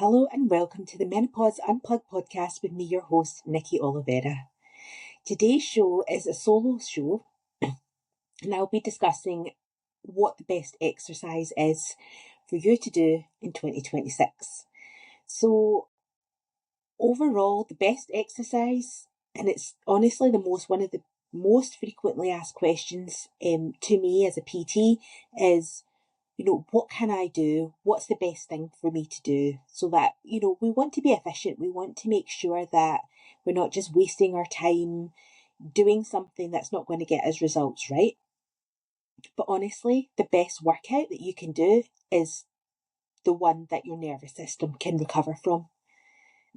Hello and welcome to the Menopause Unplugged podcast with me, your host, Nikki Oliveira. Today's show is a solo show and I'll be discussing what the best exercise is for you to do in 2026. So overall, the best exercise, and it's honestly one of the most frequently asked questions to me as a PT is, what can I do? What's the best thing for me to do? So that, we want to be efficient. We want to make sure that we're not just wasting our time doing something that's not going to get us results, right? But honestly, the best workout that you can do is the one that your nervous system can recover from.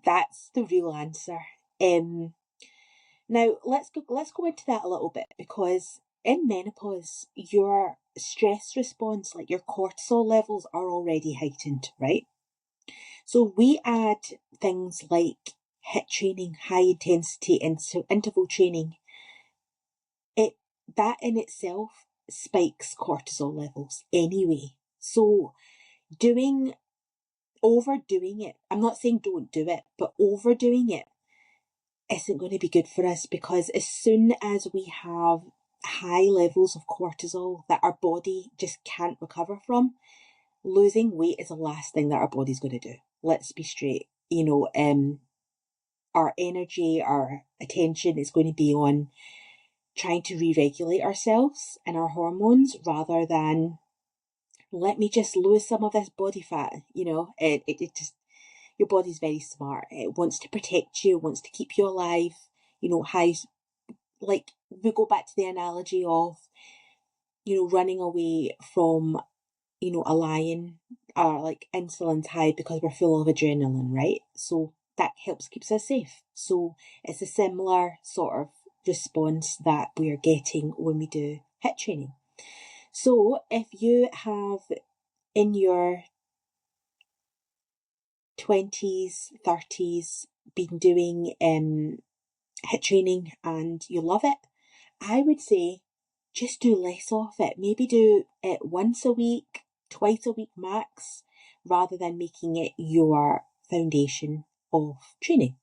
That's the real answer. Now let's go into that a little bit, because in menopause, your stress response, like your cortisol levels, are already heightened, right? So we add things like HIIT training, high intensity interval training. That in itself spikes cortisol levels anyway. So overdoing it, I'm not saying don't do it, but overdoing it isn't going to be good for us, because as soon as we have high levels of cortisol that our body just can't recover from, losing weight is the last thing that our body's going to do. Let's be straight. Our energy, our attention is going to be on trying to re-regulate ourselves and our hormones, rather than let me just lose some of this body fat. It just, your body's very smart. It wants to protect you, wants to keep you alive. Like we go back to the analogy of, running away from, a lion, or like insulin's high because we're full of adrenaline, right? So that keeps us safe. So it's a similar sort of response that we are getting when we do HIIT training. So if you have in your 20s, 30s been doing HIIT training and you love it, I would say just do less of it. Maybe do it once a week, twice a week max, rather than making it your foundation of training.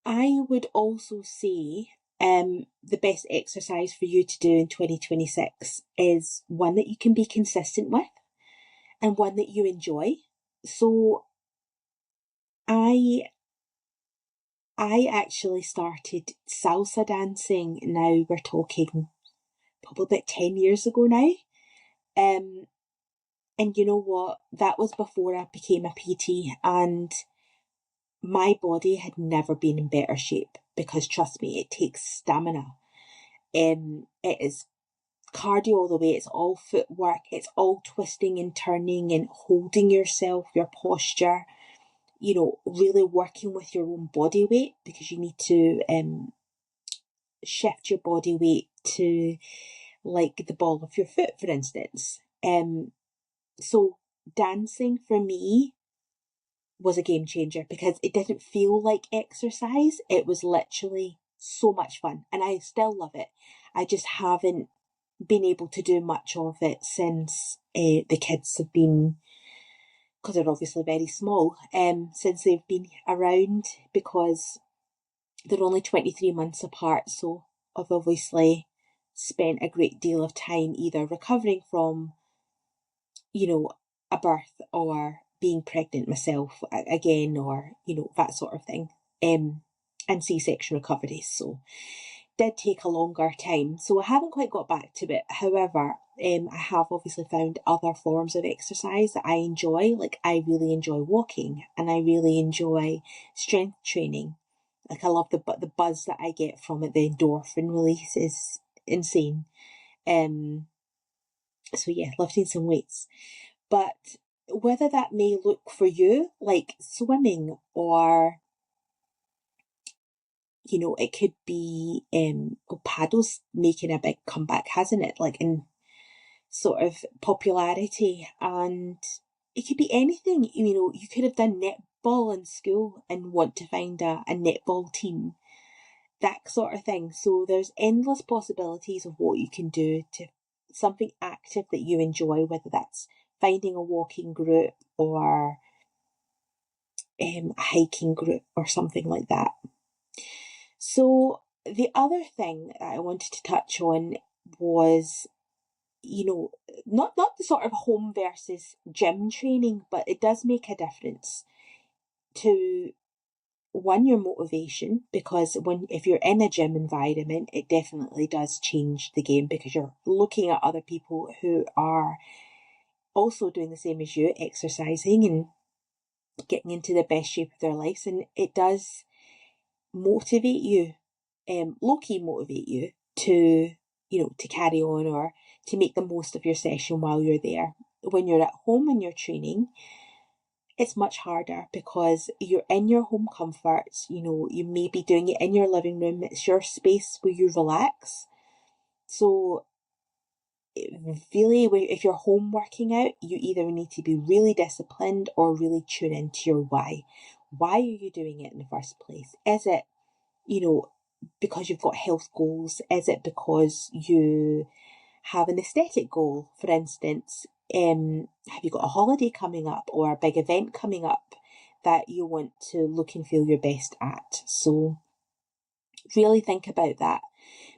I would also say the best exercise for you to do in 2026 is one that you can be consistent with and one that you enjoy. So I actually started salsa dancing. Now we're talking probably about 10 years ago now. And you know what? That was before I became a PT, and my body had never been in better shape, because trust me, it takes stamina. It is cardio all the way. It's all footwork. It's all twisting and turning and holding yourself, your posture, really working with your own body weight, because you need to shift your body weight to like the ball of your foot, for instance. So dancing for me was a game changer, because it didn't feel like exercise. It was literally so much fun, and I still love it. I just haven't been able to do much of it since the kids have been, because they're obviously very small, since they've been around, because they're only 23 months apart. So I've obviously spent a great deal of time either recovering from, a birth, or being pregnant myself again, or, that sort of thing, and C-section recovery. So did take a longer time. So I haven't quite got back to it. However, I have obviously found other forms of exercise that I enjoy. Like I really enjoy walking, and I really enjoy strength training. Like I love the buzz that I get from it. The endorphin release is insane. So yeah, lifting some weights. But whether that may look for you like swimming, or it could be paddle's making a big comeback, hasn't it? Like in sort of popularity, and it could be anything. You could have done netball in school and want to find a netball team, that sort of thing. So there's endless possibilities of what you can do to something active that you enjoy, whether that's finding a walking group or a hiking group or something like that. So the other thing that I wanted to touch on was, not the sort of home versus gym training, but it does make a difference to one, your motivation, because if you're in a gym environment, it definitely does change the game because you're looking at other people who are also doing the same as you, exercising and getting into the best shape of their lives, and it does motivate you, low-key motivate you to, to carry on or to make the most of your session while you're there. When you're at home and you're training, it's much harder because you're in your home comforts. You may be doing it in your living room. It's your space where you relax. So really, if you're home working out, you either need to be really disciplined or really tune into your why. Why are you doing it in the first place? Is it, because you've got health goals? Is it because you have an aesthetic goal, for instance? Have you got a holiday coming up or a big event coming up that you want to look and feel your best at? So really think about that.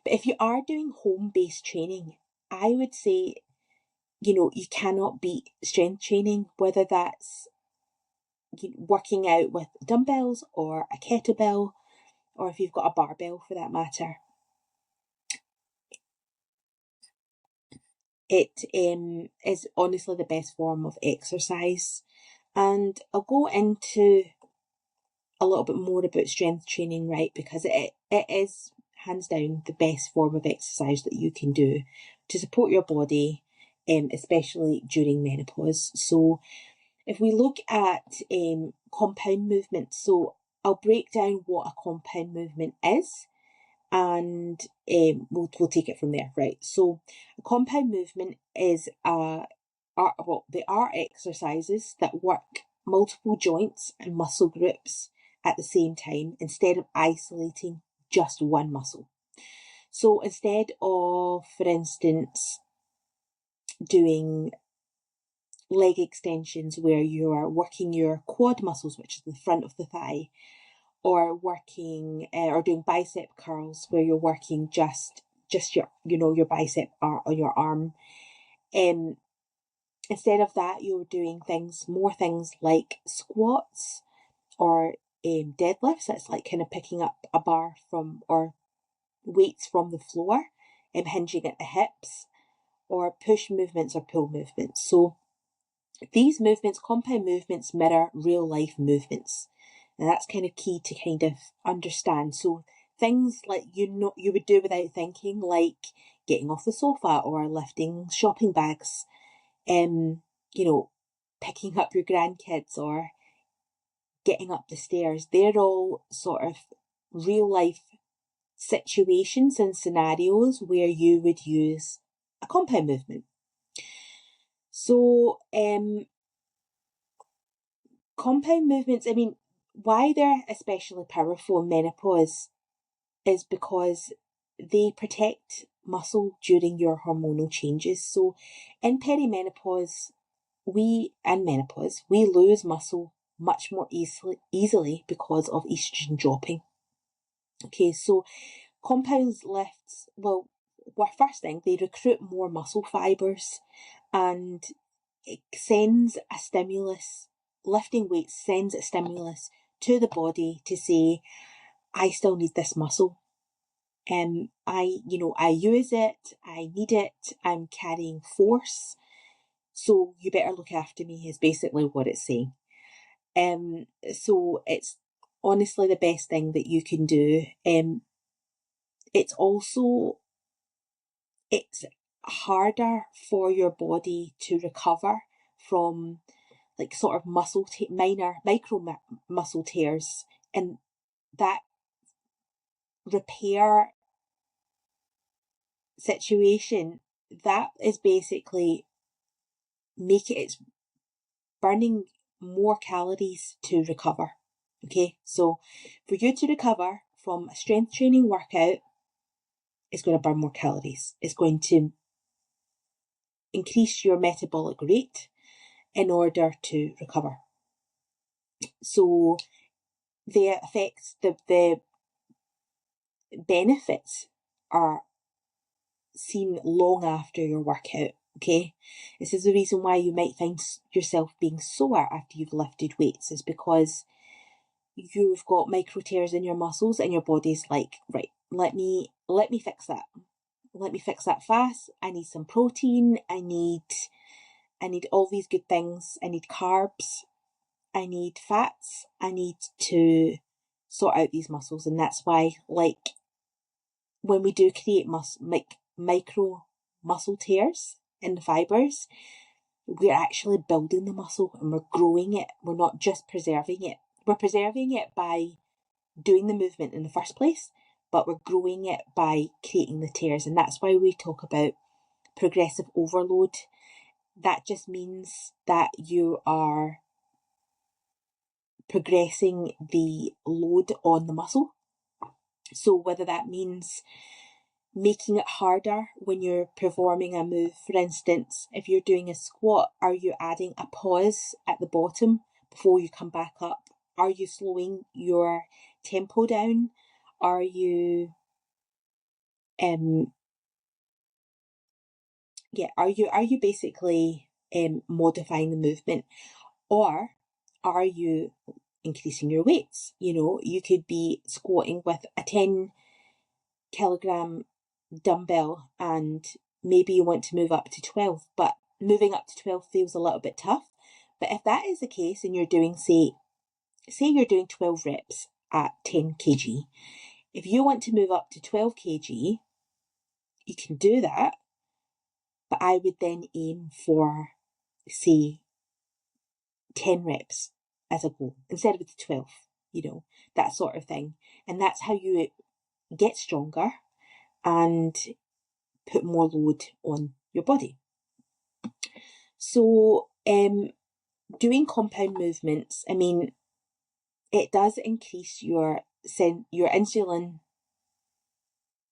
But if you are doing home-based training, I would say, you cannot beat strength training, whether that's working out with dumbbells or a kettlebell, or if you've got a barbell for that matter. It is honestly the best form of exercise. And I'll go into a little bit more about strength training, right? Because it is hands down the best form of exercise that you can do to support your body, especially during menopause. So if we look at compound movements, so I'll break down what a compound movement is, and we'll take it from there, right? So a compound movement is they are exercises that work multiple joints and muscle groups at the same time instead of isolating just one muscle. So instead of, for instance, doing leg extensions where you are working your quad muscles, which is the front of the thigh, or working or doing bicep curls where you're working just your your bicep on your arm, instead of that you're doing more things like squats or deadlifts. That's like kind of picking up a bar from or weights from the floor and hinging at the hips, or push movements or pull movements. So these movements, compound movements, mirror real life movements. And that's kind of key to kind of understand. So things like you would do without thinking, like getting off the sofa or lifting shopping bags, picking up your grandkids or getting up the stairs. They're all sort of real life situations and scenarios where you would use a compound movement. So compound movements, why they're especially powerful in menopause is because they protect muscle during your hormonal changes. So in perimenopause, we lose muscle much more easily because of estrogen dropping. Okay, so compounds lifts, first thing, they recruit more muscle fibers, and it sends a stimulus. Lifting weights sends a stimulus to the body to say, I still need this muscle. I use it, I need it, I'm carrying force, so you better look after me is basically what it's saying. So it's honestly the best thing that you can do. It's harder for your body to recover from like sort of minor micro muscle tears, and that repair situation, that is basically it's burning more calories to recover. Okay, so for you to recover from a strength training workout, it's going to burn more calories. It's going to increase your metabolic rate, in order to recover. So the effects, the benefits are seen long after your workout. Okay, this is the reason why you might find yourself being sore after you've lifted weights, is because you've got micro tears in your muscles and your body's like, right, let me fix that. Let me fix that fast. I need some protein. I need all these good things. I need carbs. I need fats. I need to sort out these muscles. And that's why, like, when we do create micro muscle tears in the fibers, we're actually building the muscle and we're growing it. We're not just preserving it. We're preserving it by doing the movement in the first place, but we're growing it by creating the tears. And that's why we talk about progressive overload. That just means that you are progressing the load on the muscle. So whether that means making it harder when you're performing a move, for instance, if you're doing a squat, are you adding a pause at the bottom before you come back up? Are you slowing your tempo down? Are you are you basically modifying the movement, or are you increasing your weights? You know, you could be squatting with a 10-kilogram dumbbell and maybe you want to move up to 12, but moving up to 12 feels a little bit tough. But if that is the case and you're doing, say you're doing 12 reps at 10 kg, if you want to move up to 12 kg, you can do that, but I would then aim for, say, 10 reps as a goal instead of the 12, you know, that sort of thing. And that's how you get stronger and put more load on your body. So, doing compound movements, I mean, it does increase your insulin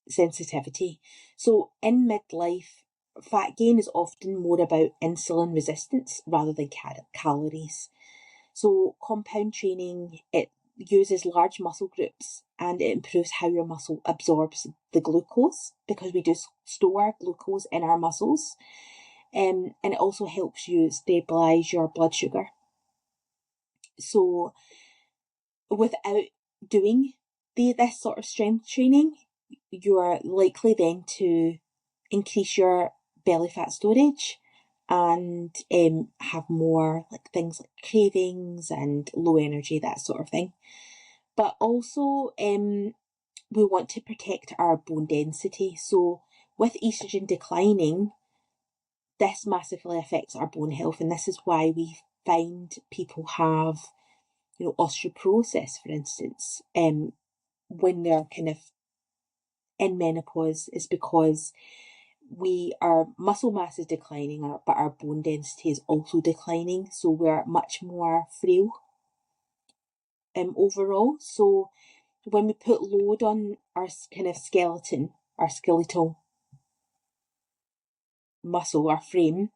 sensitivity. So in midlife, fat gain is often more about insulin resistance rather than calories. So compound training, it uses large muscle groups and it improves how your muscle absorbs the glucose, because we do store glucose in our muscles. And it also helps you stabilize your blood sugar. So without doing this sort of strength training, you're likely then to increase your belly fat storage and have more like things like cravings and low energy, that sort of thing. But also we want to protect our bone density. So with estrogen declining, this massively affects our bone health, and this is why we find people have, you know, osteoporosis, for instance, when they're kind of in menopause, is because our muscle mass is declining, but our bone density is also declining. So we're much more frail overall. So when we put load on our kind of skeleton, our skeletal muscle, our frame,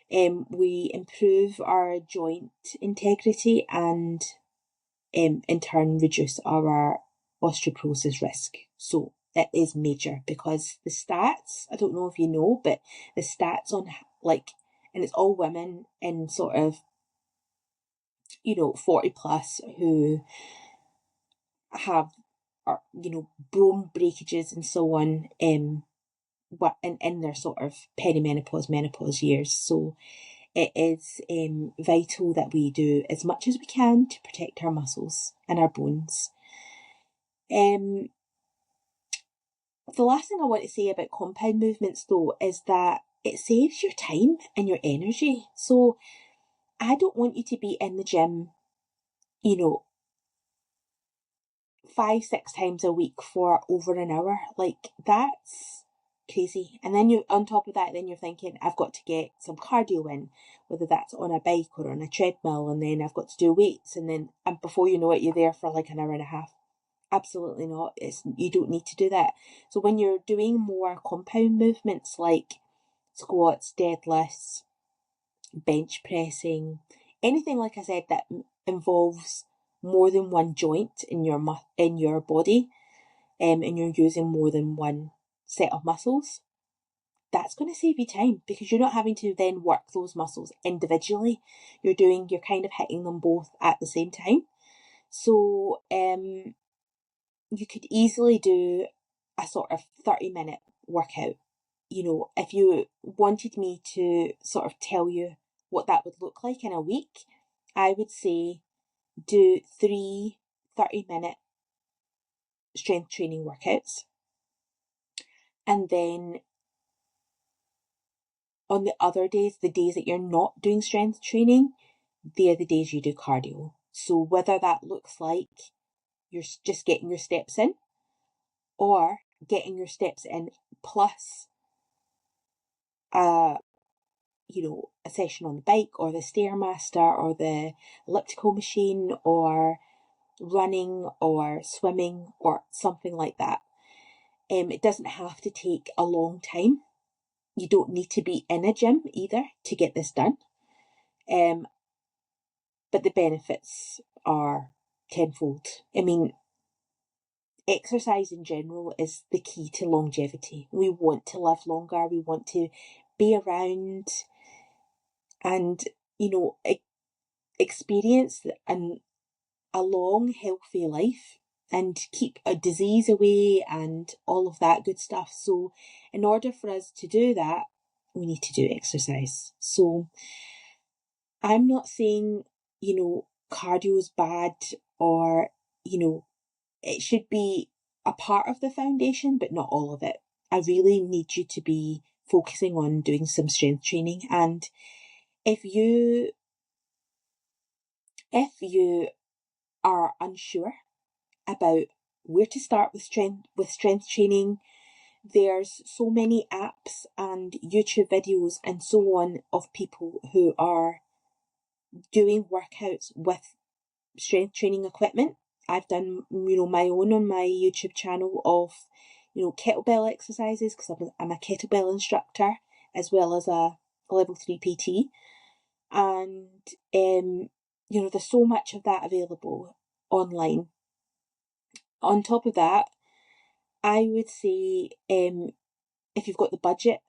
we improve our joint integrity and in turn reduce our osteoporosis risk. So it is major, because the stats, I don't know if you know, but the stats on like, and it's all women in sort of, you know, 40 plus who have, you know, bone breakages and so on, in their sort of perimenopause, menopause years. So it is vital that we do as much as we can to protect our muscles and our bones. The last thing I want to say about compound movements, though, is that it saves your time and your energy. So I don't want you to be in the gym, you know, 5-6 times a week for over an hour. Like, that's crazy. And then you, on top of that, then you're thinking, I've got to get some cardio in, whether that's on a bike or on a treadmill, and then I've got to do weights, and then and before you know it, you're there for like an hour and a half. Absolutely not. You don't need to do that. So when you're doing more compound movements like squats, deadlifts, bench pressing, anything, like I said, that involves more than one joint in your body, and you're using more than one set of muscles, that's going to save you time because you're not having to then work those muscles individually. You're kind of hitting them both at the same time. So you could easily do a sort of 30-minute workout. If you wanted me to sort of tell you what that would look like in a week, I would say do 3 30-minute strength training workouts. And then on the other days, the days that you're not doing strength training, they're the days you do cardio. So whether that looks like you're just getting your steps in, or getting your steps in plus a session on the bike or the Stairmaster or the elliptical machine or running or swimming or something like that. It doesn't have to take a long time. You don't need to be in a gym either to get this done. But the benefits are tenfold. I mean, exercise in general is the key to longevity. We want to live longer. We want to be around and, experience a long, healthy life and keep a disease away and all of that good stuff. So in order for us to do that, we need to do exercise. So I'm not saying, cardio's bad or, it should be a part of the foundation, but not all of it. I really need you to be focusing on doing some strength training. And if you are unsure about where to start with strength training, there's so many apps and YouTube videos and so on of people who are doing workouts with strength training equipment. I've done, my own on my YouTube channel of, kettlebell exercises because I'm a kettlebell instructor as well as a level 3 PT. And, there's so much of that available online. On top of that, I would say, if you've got the budget,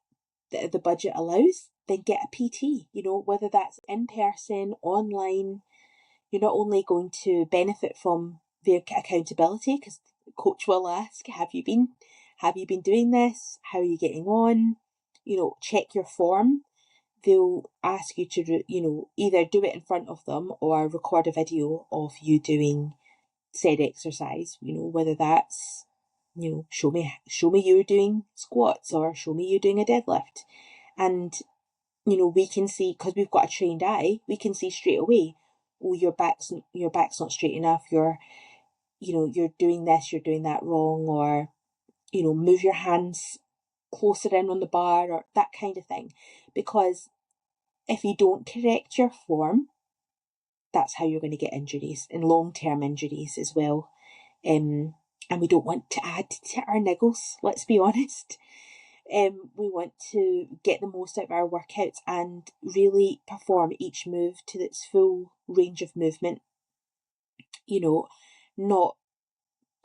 the budget allows, then get a PT, whether that's in person, online. You're not only going to benefit from the accountability because the coach will ask, have you been doing this? How are you getting on? Check your form. They'll ask you to, either do it in front of them or record a video of you doing said exercise, whether that's, show me you doing squats or show me you doing a deadlift. And, we can see, because we've got a trained eye, we can see straight away, oh, your back's not straight enough, you're doing this, you're doing that wrong, or, move your hands closer in on the bar or that kind of thing. Because if you don't correct your form, that's how you're going to get injuries and long-term injuries as well. And we don't want to add to our niggles, let's be honest. We want to get the most out of our workouts and really perform each move to its full range of movement. Not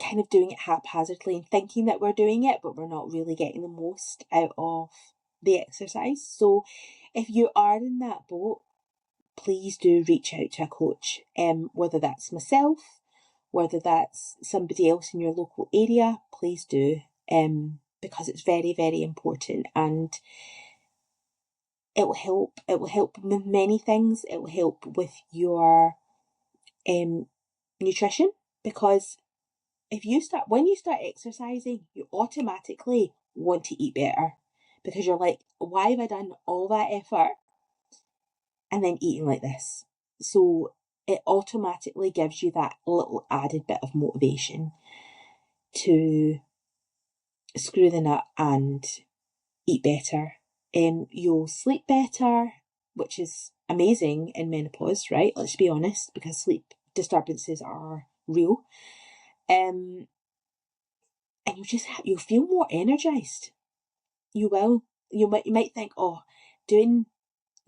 kind of doing it haphazardly and thinking that we're doing it, but we're not really getting the most out of the exercise. So if you are in that boat, please do reach out to a coach, whether that's myself, whether that's somebody else in your local area, please do, because it's very, very important, and it will help. It will help with many things. It will help with your nutrition, because when you start exercising, you automatically want to eat better, because you're like, why have I done all that effort and then eating like this? So it automatically gives you that little added bit of motivation to screw the nut and eat better. You'll sleep better, which is amazing in menopause, right? Let's be honest, because sleep disturbances are real. And you'll feel more energized. You will. You might think, oh, doing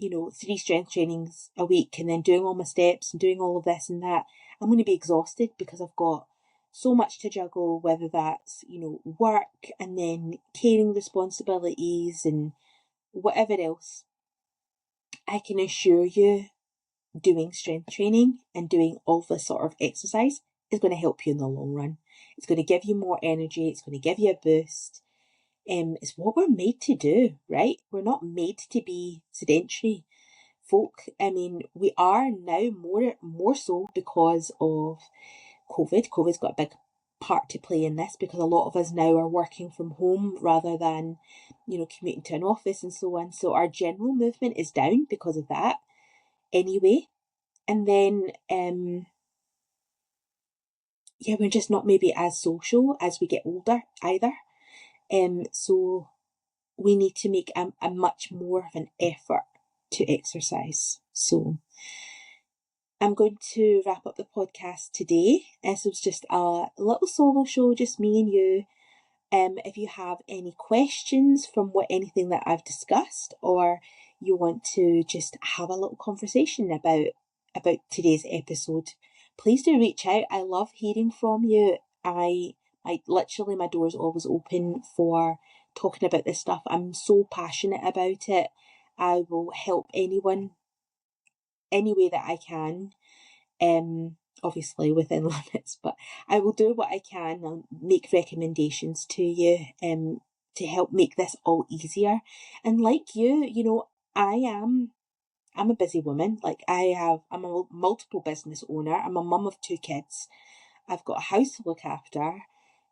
3 strength trainings a week and then doing all my steps and doing all of this and that, I'm going to be exhausted because I've got so much to juggle, whether that's, work and then caring responsibilities and whatever else. I can assure you, doing strength training and doing all this sort of exercise is going to help you in the long run. It's going to give you more energy. It's going to give you a boost. It's what we're made to do, right? We're not made to be sedentary folk. I mean, we are now more so because of COVID. COVID's got a big part to play in this because a lot of us now are working from home rather than, commuting to an office and so on. So our general movement is down because of that anyway. And then, we're just not maybe as social as we get older either. So we need to make a much more of an effort to exercise. So I'm going to wrap up the podcast today. This was just a little solo show, just me and you. If you have any questions from anything that I've discussed, or you want to just have a little conversation about today's episode, please do reach out. I love hearing from you. I literally, my door is always open for talking about this stuff. I'm so passionate about it. I will help anyone any way that I can. Obviously within limits, but I will do what I can and make recommendations to you to help make this all easier. And like you, I'm a busy woman. Like I'm a multiple business owner. I'm a mum of 2 kids. I've got a house to look after.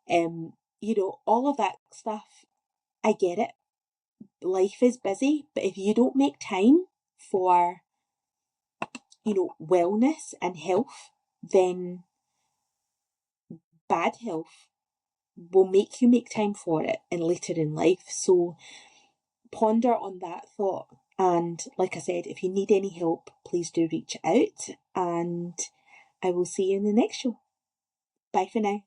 All of that stuff. I get it. Life is busy, but if you don't make time for wellness and health, then bad health will make you make time for it and later in life. So ponder on that thought. And like I said, if you need any help, please do reach out, and I will see you in the next show. Bye for now.